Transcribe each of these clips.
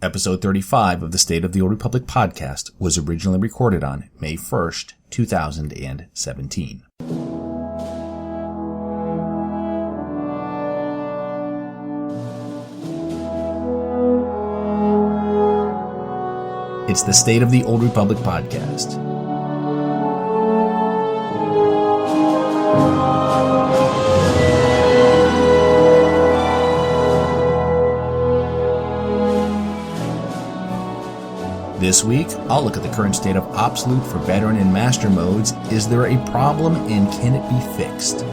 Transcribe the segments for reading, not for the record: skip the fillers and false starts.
Episode 35 of the State of the Old Republic podcast was originally recorded on May 1st, 2017. It's the State of the Old Republic podcast. This week, I'll look at the current state of Absolute for Veteran and Master modes. Is there a problem and can it be fixed?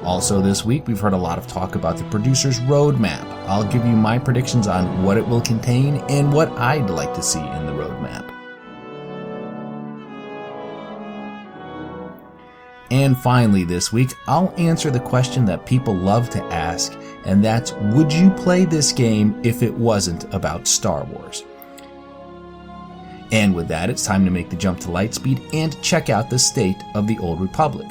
Also this week, we've heard a lot of talk about the producer's roadmap. I'll give you my predictions on what it will contain and what I'd like to see in the roadmap. And finally this week, I'll answer the question that people love to ask, and that's, would you play this game if it wasn't about Star Wars? And with that, it's time to make the jump to Lightspeed and check out the State of the Old Republic.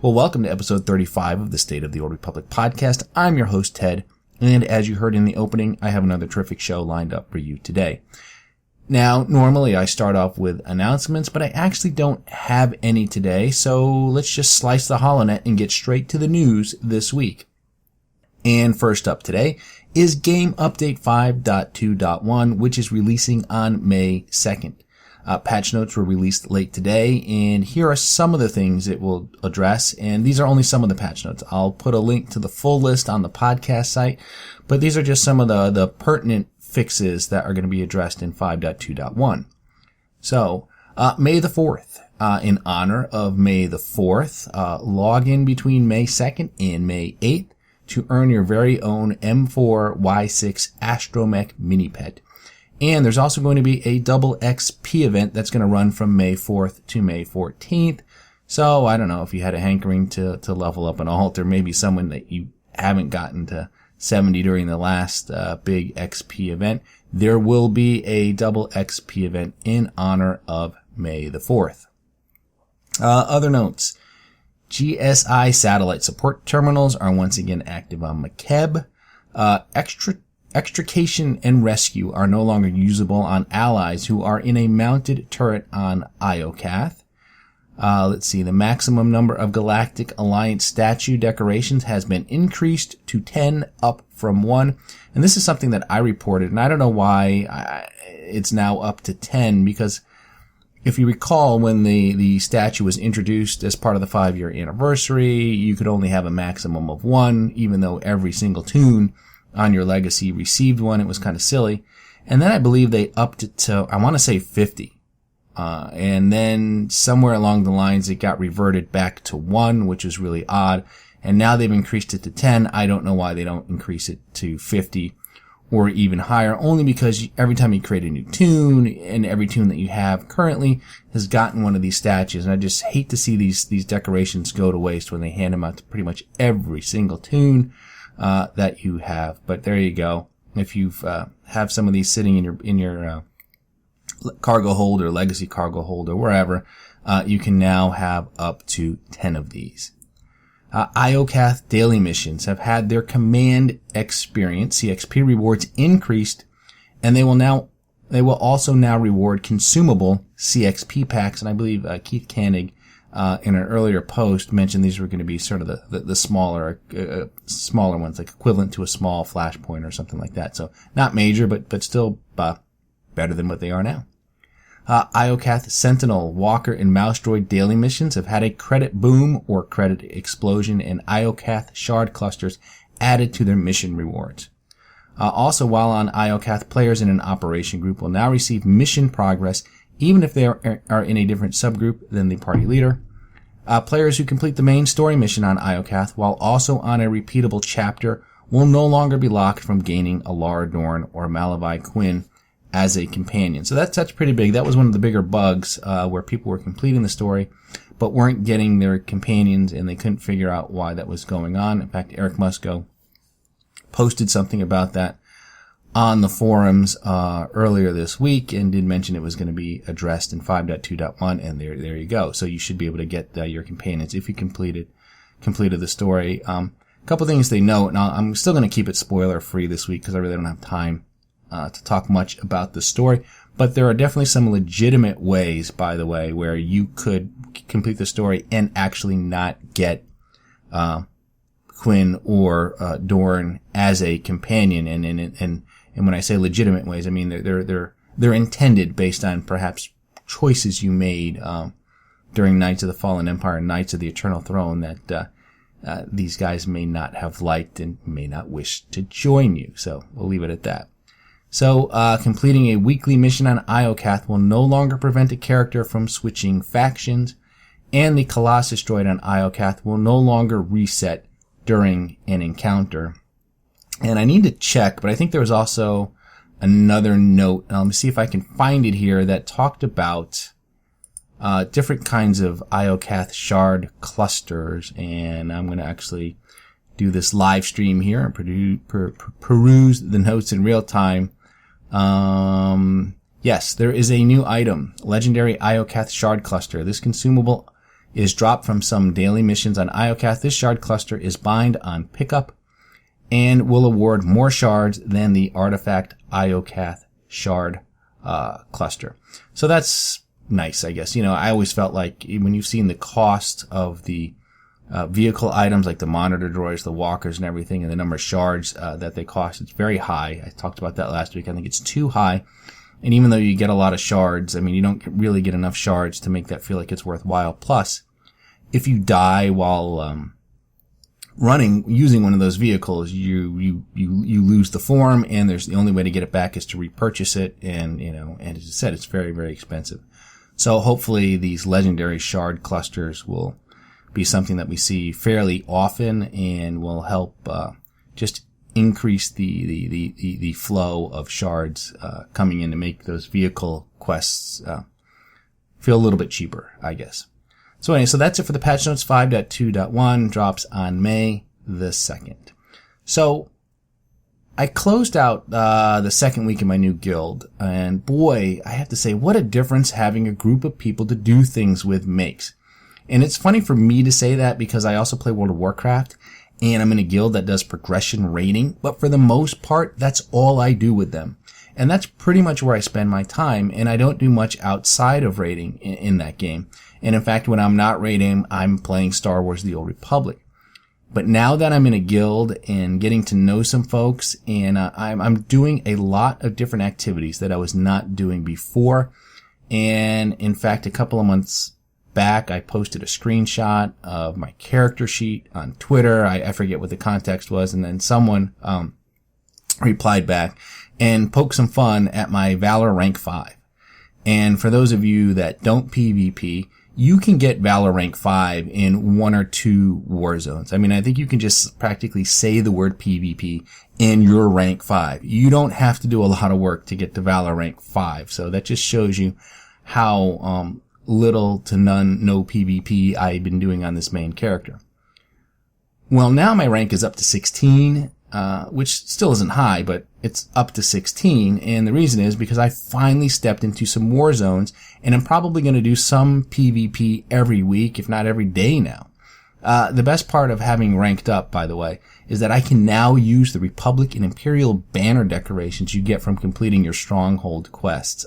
Well, welcome to episode 35 of the State of the Old Republic podcast. I'm your host, Ted, and as you heard in the opening, I have another terrific show lined up for you today. Now, normally I start off with announcements, but I actually don't have any today, so let's just slice the HoloNet and get straight to the news this week. And first up today is Game Update 5.2.1, which is releasing on May 2nd. Patch notes were released late today, and here are some of the things it will address, and these are only some of the patch notes. I'll put a link to the full list on the podcast site, but these are just some of the pertinent fixes that are going to be addressed in 5.2.1. So, May the 4th. In honor of May the 4th, log in between May 2nd and May 8th to earn your very own M4Y6 Astromech mini pet. And there's also going to be a double XP event that's going to run from May 4th to May 14th. So, I don't know if you had a hankering to level up an alt, or maybe someone that you haven't gotten to 70 during the last big XP event, there will be a double XP event in honor of May the 4th. Other notes. GSI satellite support terminals are once again active on Makeb. Extrication and rescue are no longer usable on allies who are in a mounted turret on Iokath. Let's see, the maximum number of Galactic Alliance statue decorations has been increased to 10, up from 1. And this is something that I reported, and I don't know why it's now up to 10, because if you recall, when the statue was introduced as part of the 5-year anniversary, you could only have a maximum of 1, even though every single toon on your legacy received 1. It was kind of silly. And then I believe they upped it to, I want to say 50. And then somewhere along the lines, it got reverted back to 1, which is really odd. And now they've increased it to 10. I don't know why they don't increase it to 50 or even higher, only because every time you create a new toon, and every toon that you have currently has gotten one of these statues. And I just hate to see these decorations go to waste when they hand them out to pretty much every single toon that you have. But there you go. If you've have some of these sitting in your cargo hold or legacy cargo hold or wherever, you can now have up to 10 of these. Iokath daily missions have had their command experience CXP rewards increased, and they will also now reward consumable CXP packs. And I believe Keith Koenig in an earlier post mentioned these were going to be sort of the smaller ones, like equivalent to a small flashpoint or something like that. So not major, but still better than what they are now. Iokath Sentinel, Walker, and Mouse Droid daily missions have had a credit boom or credit explosion, and Iokath shard clusters added to their mission rewards. Also, while on Iokath, players in an operation group will now receive mission progress even if they are in a different subgroup than the party leader. Players who complete the main story mission on Iokath while also on a repeatable chapter will no longer be locked from gaining a Lara Dorn or Malavi Quinn as a companion. So that's pretty big. That was one of the bigger bugs where people were completing the story but weren't getting their companions, and they couldn't figure out why that was going on. In fact, Eric Musco posted something about that on the forums earlier this week and did mention it was going to be addressed in 5.2.1, and there you go. So you should be able to get your companions if you completed completed the story. A couple things they note, and I'm still going to keep it spoiler free this week because I really don't have time to talk much about the story. But there are definitely some legitimate ways, by the way, where you could complete the story and actually not get Quinn or Dorn as a companion. And when I say legitimate ways, I mean they're intended based on perhaps choices you made during Knights of the Fallen Empire and Knights of the Eternal Throne that these guys may not have liked and may not wish to join you. So we'll leave it at that. So, completing a weekly mission on Iokath will no longer prevent a character from switching factions, and the Colossus droid on Iokath will no longer reset during an encounter. And I need to check, but I think there was also another note, let me see if I can find it here, that talked about different kinds of Iokath shard clusters, and I'm going to actually do this live stream here and peruse the notes in real time. Yes, there is a new item, Legendary Iokath Shard Cluster. This consumable is dropped from some daily missions on Iokath. This shard cluster is bind on pickup and will award more shards than the artifact Iokath Shard cluster. So that's nice, I guess. You know, I always felt like when you've seen the cost of the vehicle items like the monitor droids, the walkers and everything, and the number of shards that they cost, it's very high. I talked about that last week. I think it's too high. And even though you get a lot of shards, I mean, you don't really get enough shards to make that feel like it's worthwhile. Plus, if you die while using one of those vehicles, you lose the form, and the only way to get it back is to repurchase it. And and as I said, it's very, very expensive. So hopefully these legendary shard clusters will be something that we see fairly often and will help just increase the flow of shards coming in to make those vehicle quests feel a little bit cheaper, I guess. So anyway, so that's it for the patch notes. 5.2.1 drops on May the 2nd. So I closed out the second week in my new guild, and boy, I have to say, what a difference having a group of people to do things with makes. And it's funny for me to say that because I also play World of Warcraft, and I'm in a guild that does progression raiding, but for the most part, that's all I do with them. And that's pretty much where I spend my time, and I don't do much outside of raiding in that game. And in fact, when I'm not raiding, I'm playing Star Wars The Old Republic. But now that I'm in a guild and getting to know some folks, and I'm doing a lot of different activities that I was not doing before. And in fact, a couple of months back, I posted a screenshot of my character sheet on Twitter. I forget what the context was, and then someone replied back and poked some fun at my Valor rank 5. And for those of you that don't PvP, you can get Valor rank 5 in 1 or 2 war zones. I mean, I think you can just practically say the word PvP and you're rank 5. You don't have to do a lot of work to get to Valor rank 5. So that just shows you how little to no PvP I've been doing on this main character. Well, now my rank is up to 16, which still isn't high, but it's up to 16. And the reason is because I finally stepped into some war zones, and I'm probably going to do some PvP every week, if not every day now. The best part of having ranked up, by the way, is that I can now use the Republic and Imperial banner decorations you get from completing your Stronghold quests.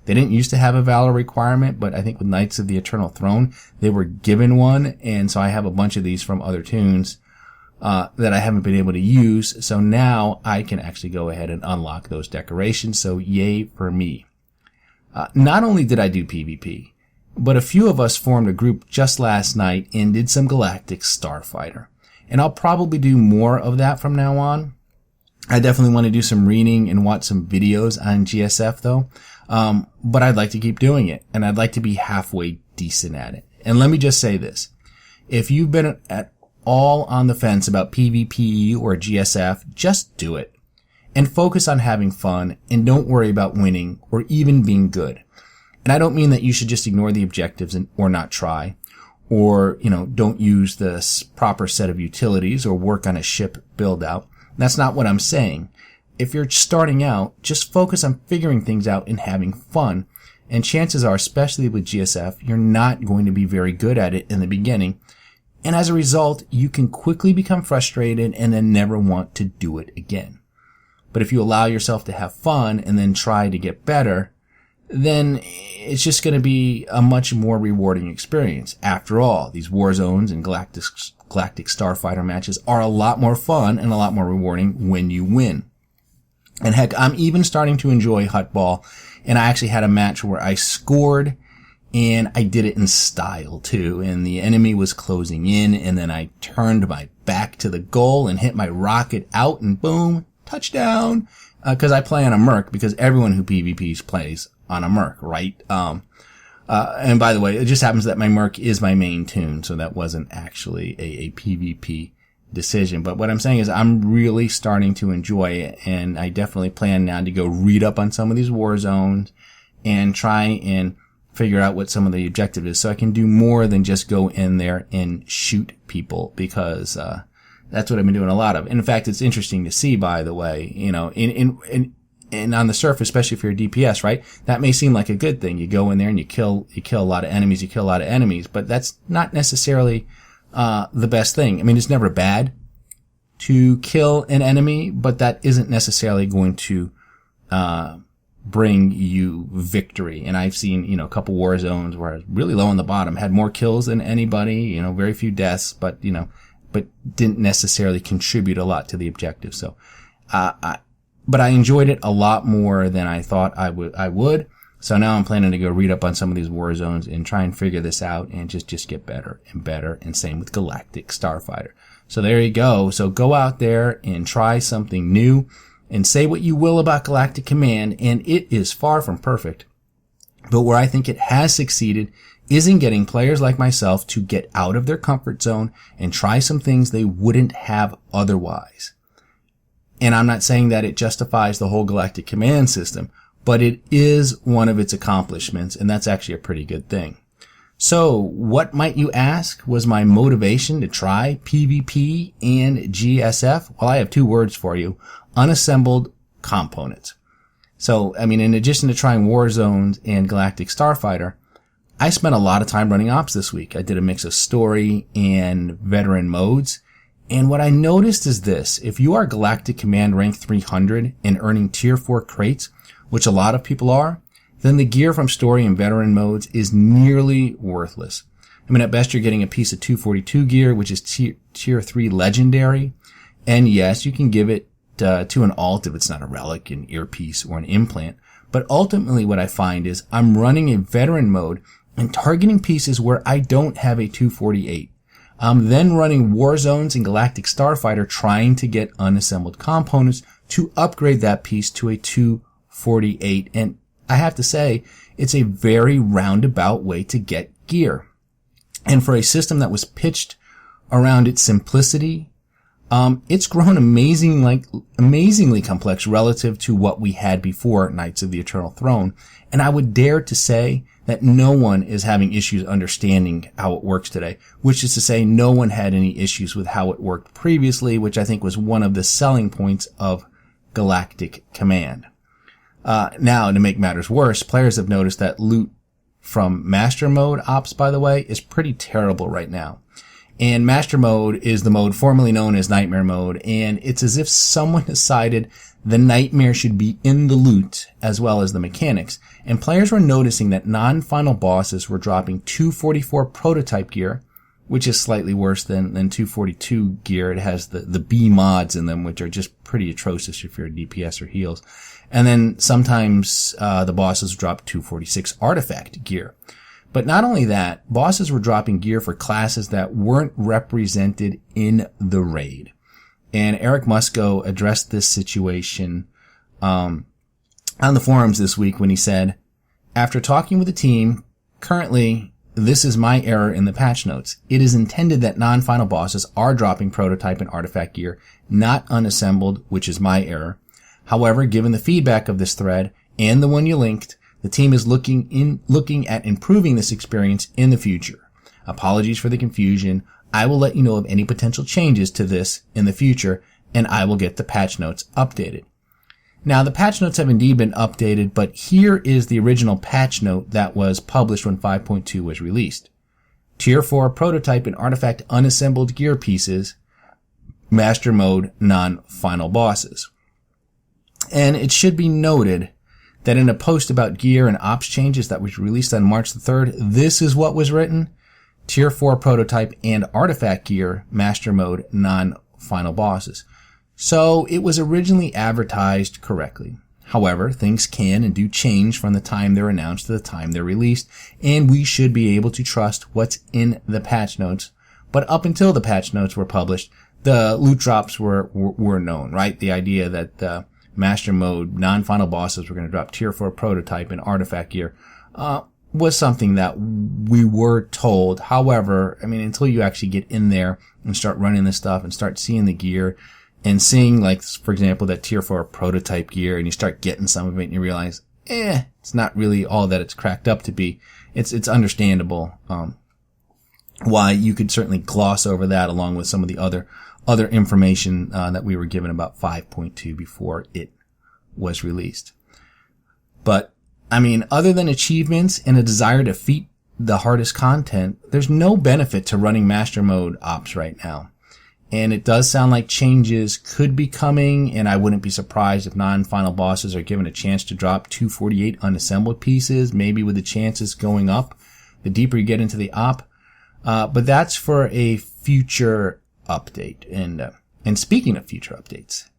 They didn't used to have a Valor requirement, but I think with Knights of the Eternal Throne, they were given one, and so I have a bunch of these from other tunes that I haven't been able to use. So now I can actually go ahead and unlock those decorations, so yay for me. Not only did I do PvP, but a few of us formed a group just last night and did some Galactic Starfighter. And I'll probably do more of that from now on. I definitely want to do some reading and watch some videos on GSF though. But I'd like to keep doing it, and I'd like to be halfway decent at it. And let me just say this. If you've been at all on the fence about PvP or GSF, just do it. And focus on having fun, and don't worry about winning or even being good. And I don't mean that you should just ignore the objectives or not try, or, don't use the proper set of utilities or work on a ship build out. That's not what I'm saying. If you're starting out, just focus on figuring things out and having fun. And chances are, especially with GSF, you're not going to be very good at it in the beginning. And as a result, you can quickly become frustrated and then never want to do it again. But if you allow yourself to have fun and then try to get better, then it's just going to be a much more rewarding experience. After all, these war zones and Galactic Starfighter matches are a lot more fun and a lot more rewarding when you win. And heck, I'm even starting to enjoy Hutball, and I actually had a match where I scored, and I did it in style too, and the enemy was closing in, and then I turned my back to the goal and hit my rocket out, and boom, touchdown, because I play on a Merc, because everyone who PvPs plays on a Merc, right? And by the way, it just happens that my Merc is my main tune, so that wasn't actually a PvP decision. But what I'm saying is I'm really starting to enjoy it, and I definitely plan now to go read up on some of these war zones and try and figure out what some of the objective is, so I can do more than just go in there and shoot people, because that's what I've been doing a lot of. And in fact, it's interesting to see, by the way, you know, and on the surface, especially if you're a DPS, right? That may seem like a good thing. You go in there and you kill a lot of enemies, but that's not necessarily the best thing. I mean, it's never bad to kill an enemy, but that isn't necessarily going to bring you victory. And I've seen, you know, a couple war zones where I was really low on the bottom, had more kills than anybody, you know, very few deaths, but didn't necessarily contribute a lot to the objective. So, but I enjoyed it a lot more than I thought I would. So now I'm planning to go read up on some of these war zones and try and figure this out and just get better and better. And same with Galactic Starfighter. So there you go. So go out there and try something new, and say what you will about Galactic Command, and it is far from perfect. But where I think it has succeeded is in getting players like myself to get out of their comfort zone and try some things they wouldn't have otherwise. And I'm not saying that it justifies the whole Galactic Command system, but it is one of its accomplishments, and that's actually a pretty good thing. So, what, might you ask, was my motivation to try PvP and GSF? Well, I have two words for you: unassembled components. So, I mean, in addition to trying war zones and Galactic Starfighter, I spent a lot of time running ops this week. I did a mix of story and veteran modes. And what I noticed is this: if you are Galactic Command rank 300 and earning tier 4 crates, which a lot of people are, then the gear from story and veteran modes is nearly worthless. I mean, at best you're getting a piece of 242 gear, which is tier 3 legendary. And yes, you can give it to an alt if it's not a relic, an earpiece, or an implant. But ultimately what I find is I'm running a veteran mode and targeting pieces where I don't have a 248. I'm then running war zones in Galactic Starfighter trying to get unassembled components to upgrade that piece to a 248. And I have to say, it's a very roundabout way to get gear. And for a system that was pitched around its simplicity, it's grown amazingly complex relative to what we had before Knights of the Eternal Throne. And I would dare to say that no one is having issues understanding how it works today, which is to say no one had any issues with how it worked previously, which I think was one of the selling points of Galactic Command. Now, to make matters worse, players have noticed that loot from Master Mode ops, by the way, is pretty terrible right now. And Master Mode is the mode formerly known as Nightmare Mode, and it's as if someone decided the nightmare should be in the loot as well as the mechanics. And players were noticing that non-final bosses were dropping 244 prototype gear, which is slightly worse than 242 gear. It has the B mods in them, which are just pretty atrocious if you're a DPS or heals. And then sometimes the bosses drop 246 artifact gear. But not only that, bosses were dropping gear for classes that weren't represented in the raid. And Eric Musco addressed this situation on the forums this week when he said, "After talking with the team, currently this is my error in the patch notes. It is intended that non-final bosses are dropping prototype and artifact gear, not unassembled, which is my error. However, given the feedback of this thread and the one you linked, the team is looking at improving this experience in the future. Apologies for the confusion. I will let you know of any potential changes to this in the future, and I will get the patch notes updated." Now, the patch notes have indeed been updated, but here is the original patch note that was published when 5.2 was released. Tier 4 prototype and artifact unassembled gear pieces, master mode non-final bosses. And it should be noted that in a post about gear and ops changes that was released on March the 3rd, this is what was written: Tier 4 prototype and artifact gear, master mode, non-final bosses. So it was originally advertised correctly. However, things can and do change from the time they're announced to the time they're released, and we should be able to trust what's in the patch notes. But up until the patch notes were published, the loot drops were known, right? The idea that master mode, non-final bosses were going to drop tier 4 prototype and artifact gear, was something that we were told. However, I mean, until you actually get in there and start running this stuff and start seeing the gear and seeing, like, for example, that tier 4 prototype gear, and you start getting some of it and you realize, it's not really all that it's cracked up to be. It's understandable, why you could certainly gloss over that along with some of the other information that we were given about 5.2 before it was released. But, I mean, other than achievements and a desire to defeat the hardest content, there's no benefit to running master mode ops right now. And it does sound like changes could be coming, and I wouldn't be surprised if non-final bosses are given a chance to drop 248 unassembled pieces, maybe with the chances going up the deeper you get into the op. But that's for a future update. And speaking of future updates,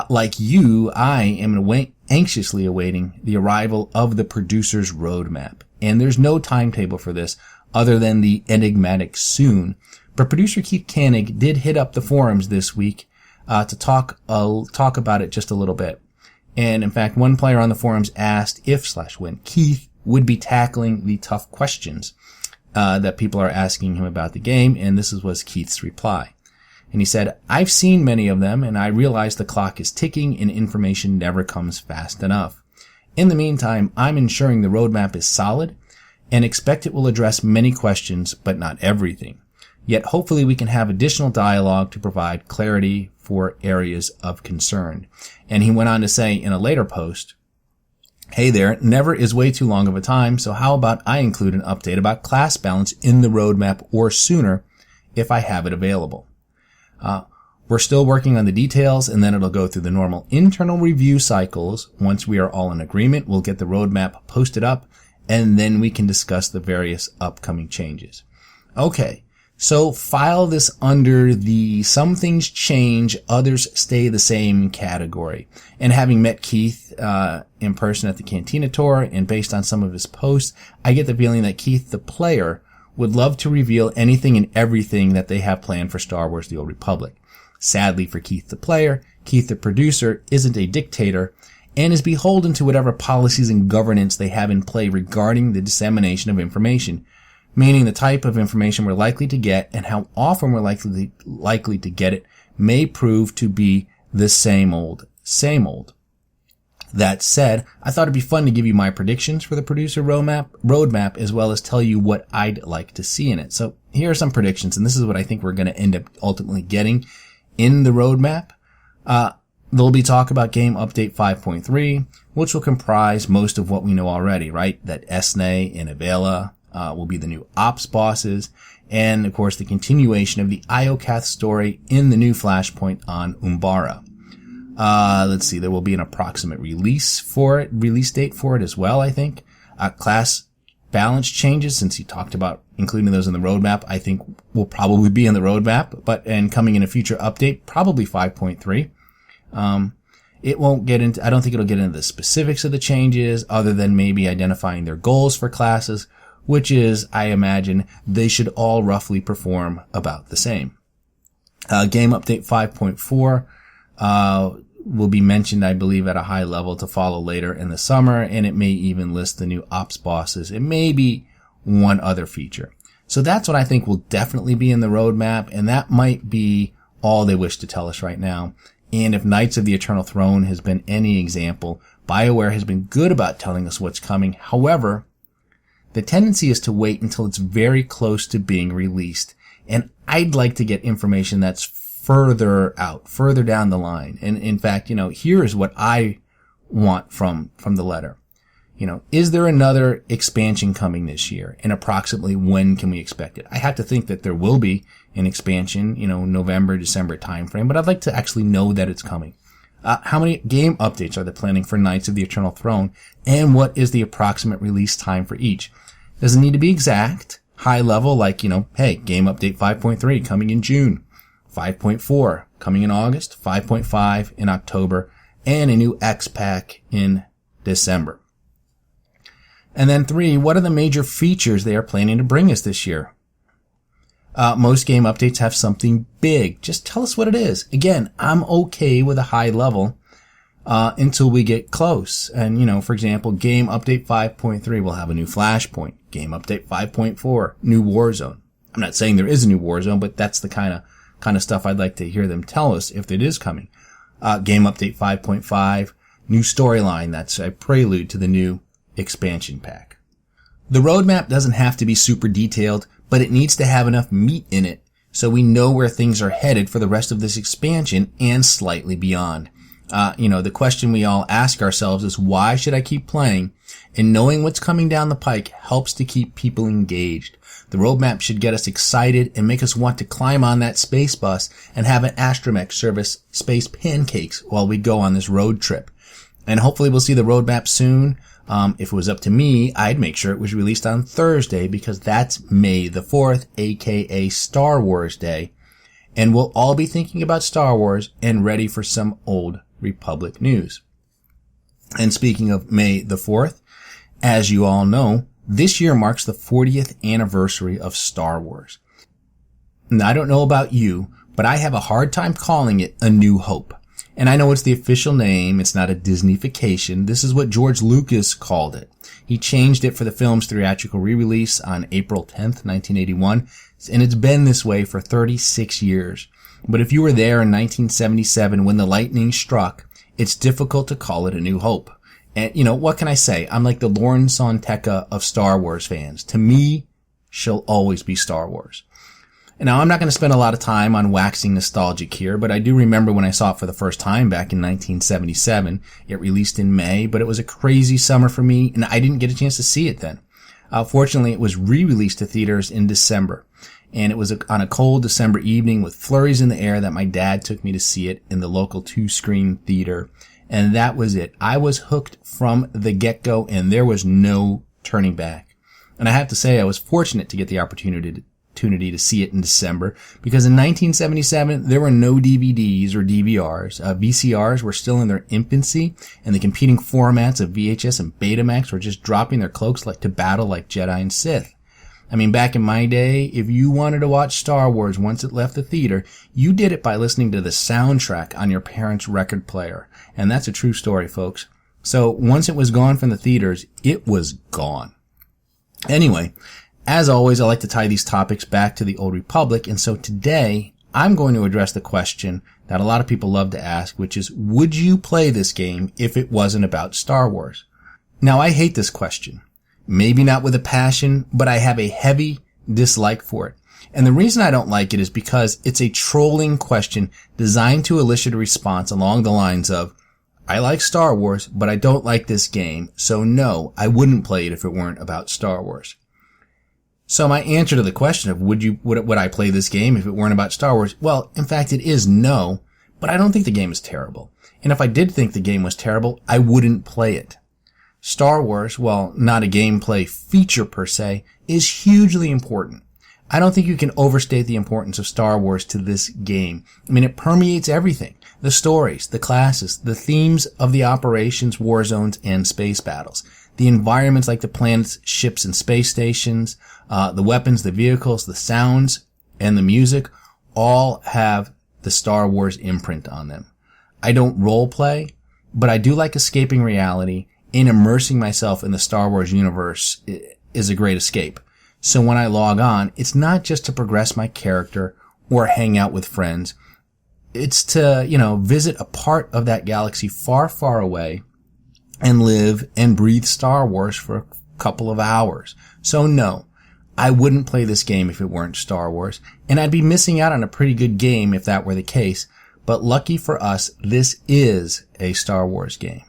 like you, I am anxiously awaiting the arrival of the producer's roadmap. And there's no timetable for this other than the enigmatic soon. But producer Keith Koenig did hit up the forums this week to talk about it just a little bit. And in fact, one player on the forums asked if/when Keith would be tackling the tough questions that people are asking him about the game, and this was Keith's reply. And he said, "I've seen many of them, and I realize the clock is ticking and information never comes fast enough. In the meantime, I'm ensuring the roadmap is solid and expect it will address many questions, but not everything. Yet hopefully we can have additional dialogue to provide clarity for areas of concern." And he went on to say in a later post, "Hey there, never is way too long of a time, so how about I include an update about class balance in the roadmap or sooner if I have it available. We're still working on the details, and then it'll go through the normal internal review cycles. Once we are all in agreement, we'll get the roadmap posted up, and then we can discuss the various upcoming changes." Okay. So file this under the some things change, others stay the same category. And having met Keith in person at the Cantina tour and based on some of his posts, I get the feeling that Keith, the player, would love to reveal anything and everything that they have planned for Star Wars: The Old Republic. Sadly for Keith, the player, Keith, the producer, isn't a dictator and is beholden to whatever policies and governance they have in play regarding the dissemination of information, meaning the type of information we're likely to get and how often we're likely to get it may prove to be the same old. That said, I thought it'd be fun to give you my predictions for the producer roadmap as well as tell you what I'd like to see in it. So here are some predictions, and this is what I think we're going to end up ultimately getting in the roadmap. There'll be talk about game update 5.3, which will comprise most of what we know already, right? That Esne and Avela will be the new ops bosses, and of course the continuation of the Iokath story in the new Flashpoint on Umbara. Let's see, there will be an approximate release date for it as well, I think. Class balance changes, since he talked about including those in the roadmap, I think will probably be in the roadmap, and coming in a future update, probably 5.3. It won't get into, I don't think it'll get into the specifics of the changes other than maybe identifying their goals for classes, which is, I imagine, they should all roughly perform about the same. Game update 5.4, will be mentioned, I believe, at a high level to follow later in the summer, and it may even list the new ops bosses. It may be one other feature. So that's what I think will definitely be in the roadmap, and that might be all they wish to tell us right now. And if Knights of the Eternal Throne has been any example, BioWare has been good about telling us what's coming. However, the tendency is to wait until it's very close to being released. And I'd like to get information that's further out, further down the line. And in fact, here is what I want from the letter. Is there another expansion coming this year? And approximately when can we expect it? I have to think that there will be an expansion, November, December timeframe, but I'd like to actually know that it's coming. How many game updates are they planning for Knights of the Eternal Throne? And what is the approximate release time for each? Doesn't need to be exact. High level, like, hey, game update 5.3 coming in June, 5.4 coming in August, 5.5 in October, and a new X pack in December. And then 3, what are the major features they are planning to bring us this year? Most game updates have something big. Just tell us what it is. Again, I'm okay with a high level until we get close. And, for example, game update 5.3 will have a new Flashpoint. Game update 5.4, new Warzone. I'm not saying there is a new Warzone, but that's the kind of stuff I'd like to hear them tell us if it is coming. Game update 5.5, new storyline. That's a prelude to the new expansion pack. The roadmap doesn't have to be super detailed, but it needs to have enough meat in it so we know where things are headed for the rest of this expansion and slightly beyond. The question we all ask ourselves is, why should I keep playing? And knowing what's coming down the pike helps to keep people engaged. The roadmap should get us excited and make us want to climb on that space bus and have an astromech serve us space pancakes while we go on this road trip. And hopefully we'll see the roadmap soon. If it was up to me, I'd make sure it was released on Thursday because that's May the 4th, aka Star Wars Day. And we'll all be thinking about Star Wars and ready for some Old Republic news. And speaking of May the 4th, as you all know, this year marks the 40th anniversary of Star Wars. And I don't know about you, but I have a hard time calling it A New Hope. And I know it's the official name. It's not a Disneyfication. This is what George Lucas called it. He changed it for the film's theatrical re-release on April 10th, 1981. And it's been this way for 36 years. But if you were there in 1977 when the lightning struck, it's difficult to call it A New Hope. And, what can I say? I'm like the Lauren Sonteca of Star Wars fans. To me, she'll always be Star Wars. And now, I'm not going to spend a lot of time on waxing nostalgic here, but I do remember when I saw it for the first time back in 1977. It released in May, but it was a crazy summer for me, and I didn't get a chance to see it then. Fortunately, it was re-released to theaters in December. And it was on a cold December evening with flurries in the air that my dad took me to see it in the local 2-screen theater. And that was it. I was hooked from the get-go, and there was no turning back. And I have to say, I was fortunate to get the opportunity to see it in December, because in 1977, there were no DVDs or DVRs. VCRs were still in their infancy, and the competing formats of VHS and Betamax were just dropping their cloaks to battle like Jedi and Sith. I mean, back in my day, if you wanted to watch Star Wars once it left the theater, you did it by listening to the soundtrack on your parents' record player. And that's a true story, folks. So once it was gone from the theaters, it was gone. Anyway, as always, I like to tie these topics back to the Old Republic. And so today, I'm going to address the question that a lot of people love to ask, which is, would you play this game if it wasn't about Star Wars? Now, I hate this question. Maybe not with a passion, but I have a heavy dislike for it. And the reason I don't like it is because it's a trolling question designed to elicit a response along the lines of, I like Star Wars, but I don't like this game, so no, I wouldn't play it if it weren't about Star Wars. So my answer to the question of would I play this game if it weren't about Star Wars? Well, in fact, it is no, but I don't think the game is terrible. And if I did think the game was terrible, I wouldn't play it. Star Wars, while not a gameplay feature per se, is hugely important. I don't think you can overstate the importance of Star Wars to this game. I mean, it permeates everything. The stories, the classes, the themes of the operations, war zones, and space battles. The environments like the planets, ships, and space stations, the weapons, the vehicles, the sounds, and the music all have the Star Wars imprint on them. I don't role play, but I do like escaping reality, and immersing myself in the Star Wars universe is a great escape. So when I log on, it's not just to progress my character or hang out with friends. It's to, visit a part of that galaxy far, far away and live and breathe Star Wars for a couple of hours. So no, I wouldn't play this game if it weren't Star Wars, and I'd be missing out on a pretty good game if that were the case. But lucky for us, this is a Star Wars game.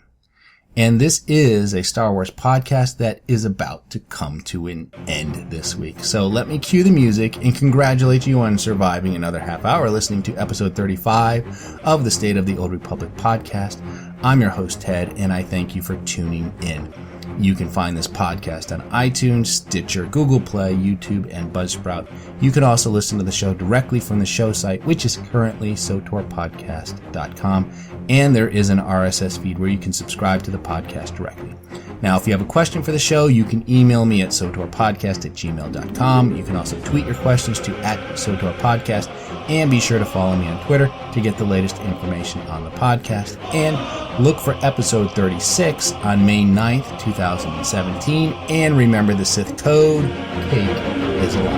And this is a Star Wars podcast that is about to come to an end this week. So let me cue the music and congratulate you on surviving another half hour listening to episode 35 of the State of the Old Republic podcast. I'm your host, Ted, and I thank you for tuning in. You can find this podcast on iTunes, Stitcher, Google Play, YouTube, and Buzzsprout. You can also listen to the show directly from the show site, which is currently sotorpodcast.com. And there is an RSS feed where you can subscribe to the podcast directly. Now, if you have a question for the show, you can email me at sotorpodcast@gmail.com. You can also tweet your questions to @sotorpodcast, and be sure to follow me on Twitter to get the latest information on the podcast. And look for episode 36 on May 9th, 2017. And remember the Sith code, cake is alive.